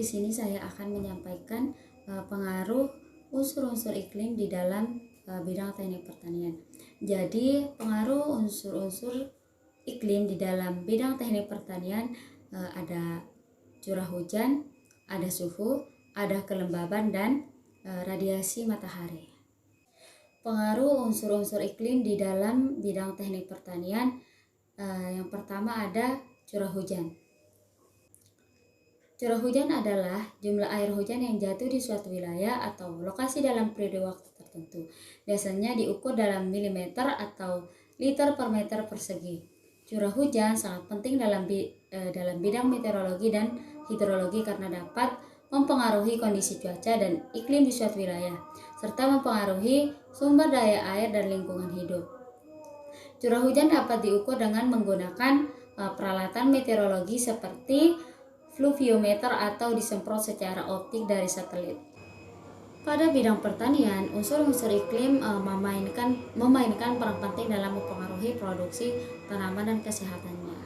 sini saya akan menyampaikan pengaruh unsur-unsur iklim di dalam bidang teknik pertanian. Jadi, pengaruh unsur-unsur iklim di dalam bidang teknik pertanian ada curah hujan, ada suhu, ada kelembaban, dan radiasi matahari. Pengaruh unsur-unsur iklim di dalam bidang teknik pertanian, yang pertama ada curah hujan. Curah hujan adalah jumlah air hujan yang jatuh di suatu wilayah atau lokasi dalam periode waktu tertentu. Biasanya diukur dalam milimeter atau liter per meter persegi. Curah hujan sangat penting dalam bidang meteorologi dan hidrologi karena dapat mempengaruhi kondisi cuaca dan iklim di suatu wilayah, serta mempengaruhi sumber daya air dan lingkungan hidup. Curah hujan dapat diukur dengan menggunakan peralatan meteorologi seperti fluviometer atau disemprot secara optik dari satelit. Pada bidang pertanian, unsur-unsur iklim memainkan peran penting dalam mempengaruhi produksi tanaman dan kesehatannya.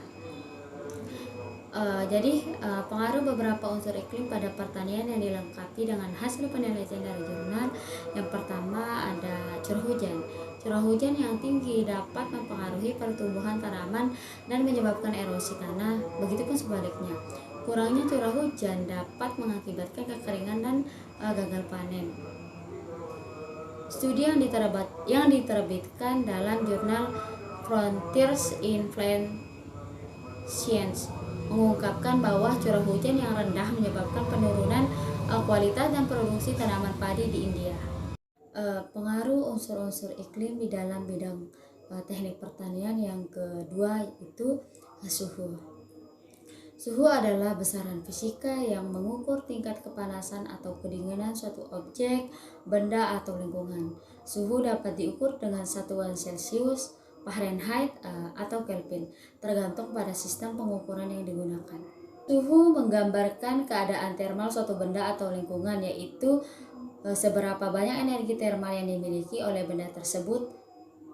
Pengaruh beberapa unsur iklim pada pertanian yang dilengkapi dengan hasil penelitian dari jurnal. Yang pertama ada curah hujan. Curah hujan yang tinggi dapat mempengaruhi pertumbuhan tanaman dan menyebabkan erosi tanah, begitupun sebaliknya. Kurangnya curah hujan dapat mengakibatkan kekeringan dan gagal panen. Studi yang diterbitkan dalam jurnal Frontiers in Plant Science mengungkapkan bahwa curah hujan yang rendah menyebabkan penurunan kualitas dan produksi tanaman padi di India. Pengaruh unsur-unsur iklim di dalam bidang teknik pertanian yang kedua yaitu suhu. Suhu adalah besaran fisika yang mengukur tingkat kepanasan atau kedinginan suatu objek, benda, atau lingkungan. Suhu dapat diukur dengan satuan Celcius, Fahrenheit, atau Kelvin, tergantung pada sistem pengukuran yang digunakan. Suhu menggambarkan keadaan termal suatu benda atau lingkungan, yaitu seberapa banyak energi termal yang dimiliki oleh benda tersebut.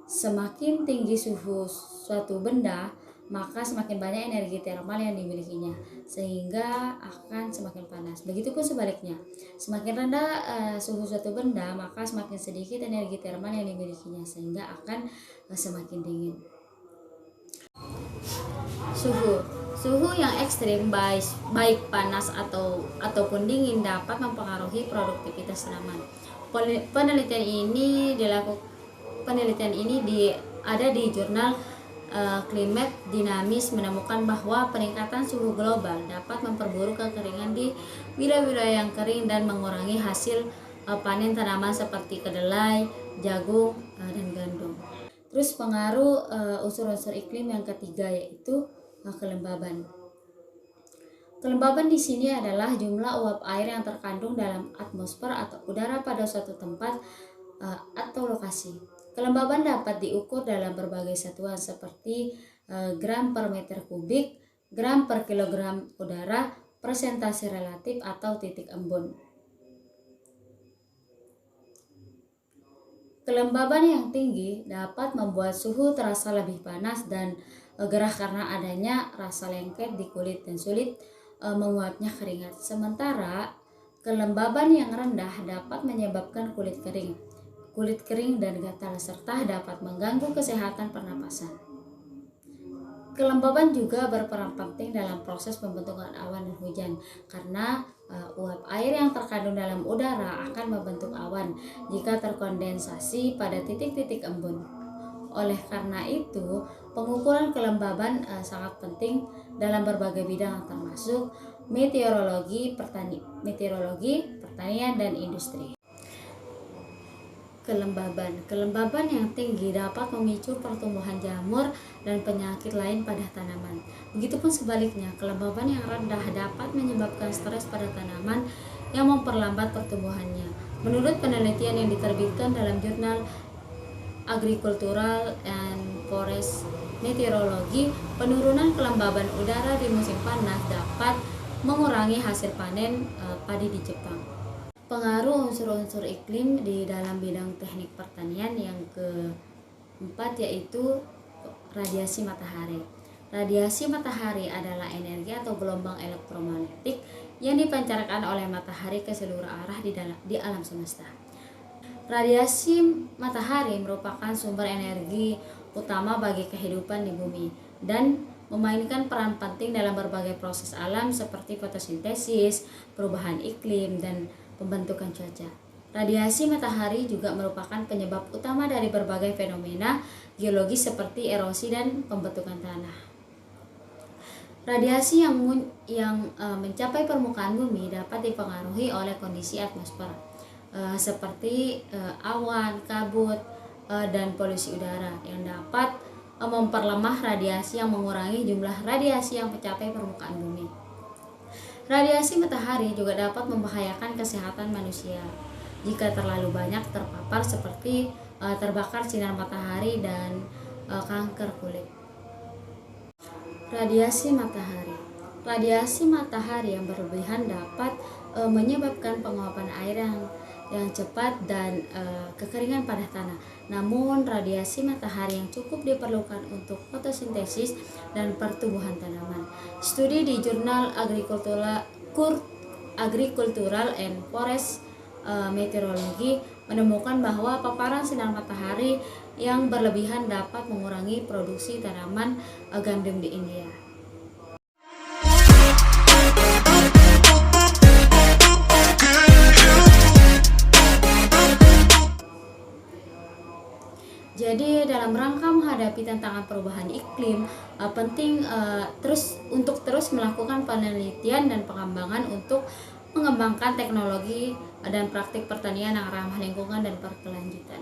Semakin tinggi suhu suatu benda, maka semakin banyak energi termal yang dimilikinya, sehingga akan semakin panas. Begitupun sebaliknya, semakin rendah suhu suatu benda, maka semakin sedikit energi termal yang dimilikinya, sehingga akan semakin dingin. Suhu yang ekstrim, baik panas ataupun dingin, dapat mempengaruhi produktivitas tanaman. Penelitian ini ada di jurnal Climate Dynamics menemukan bahwa peningkatan suhu global dapat memperburuk kekeringan di wilayah-wilayah yang kering dan mengurangi hasil panen tanaman seperti kedelai, jagung, dan gandum. Terus pengaruh unsur-unsur iklim yang ketiga yaitu kelembaban. Kelembaban di sini adalah jumlah uap air yang terkandung dalam atmosfer atau udara pada suatu tempat atau lokasi. Kelembaban dapat diukur dalam berbagai satuan seperti gram per meter kubik, gram per kilogram udara, persentase relatif, atau titik embun. Kelembaban yang tinggi dapat membuat suhu terasa lebih panas dan gerah karena adanya rasa lengket di kulit dan sulit menguapnya keringat. Sementara kelembaban yang rendah dapat menyebabkan kulit kering dan gatal, serta dapat mengganggu kesehatan pernapasan. Kelembaban juga berperan penting dalam proses pembentukan awan dan hujan, karena uap air yang terkandung dalam udara akan membentuk awan jika terkondensasi pada titik-titik embun. Oleh karena itu, pengukuran kelembaban sangat penting dalam berbagai bidang termasuk meteorologi, pertanian, dan industri. Kelembaban yang tinggi dapat memicu pertumbuhan jamur dan penyakit lain pada tanaman. Begitupun sebaliknya, kelembaban yang rendah dapat menyebabkan stres pada tanaman yang memperlambat pertumbuhannya. Menurut penelitian yang diterbitkan dalam jurnal Agricultural and Forest Meteorology, penurunan kelembaban udara di musim panas dapat mengurangi hasil panen padi di Jepang. Pengaruh unsur-unsur iklim di dalam bidang teknik pertanian yang keempat yaitu radiasi matahari. Radiasi matahari adalah energi atau gelombang elektromagnetik yang dipancarkan oleh matahari ke seluruh arah di alam semesta. Radiasi matahari merupakan sumber energi utama bagi kehidupan di bumi dan memainkan peran penting dalam berbagai proses alam seperti fotosintesis, perubahan iklim, dan pembentukan cuaca. Radiasi matahari juga merupakan penyebab utama dari berbagai fenomena geologis seperti erosi dan pembentukan tanah. Radiasi yang mencapai permukaan bumi dapat dipengaruhi oleh kondisi atmosfer seperti awan, kabut, dan polusi udara yang dapat memperlemah radiasi yang mengurangi jumlah radiasi yang mencapai permukaan bumi. Radiasi matahari juga dapat membahayakan kesehatan manusia jika terlalu banyak terpapar seperti terbakar sinar matahari dan kanker kulit. Radiasi matahari. Radiasi matahari yang berlebihan dapat menyebabkan penguapan air yang cepat dan kekeringan pada tanah. Namun radiasi matahari yang cukup diperlukan untuk fotosintesis dan pertumbuhan tanaman. Studi di jurnal Agricultural and Forest Meteorology menemukan bahwa paparan sinar matahari yang berlebihan dapat mengurangi produksi tanaman gandum di India. Jadi dalam rangka menghadapi tantangan perubahan iklim, penting terus melakukan penelitian dan pengembangan untuk mengembangkan teknologi dan praktik pertanian yang ramah lingkungan dan berkelanjutan.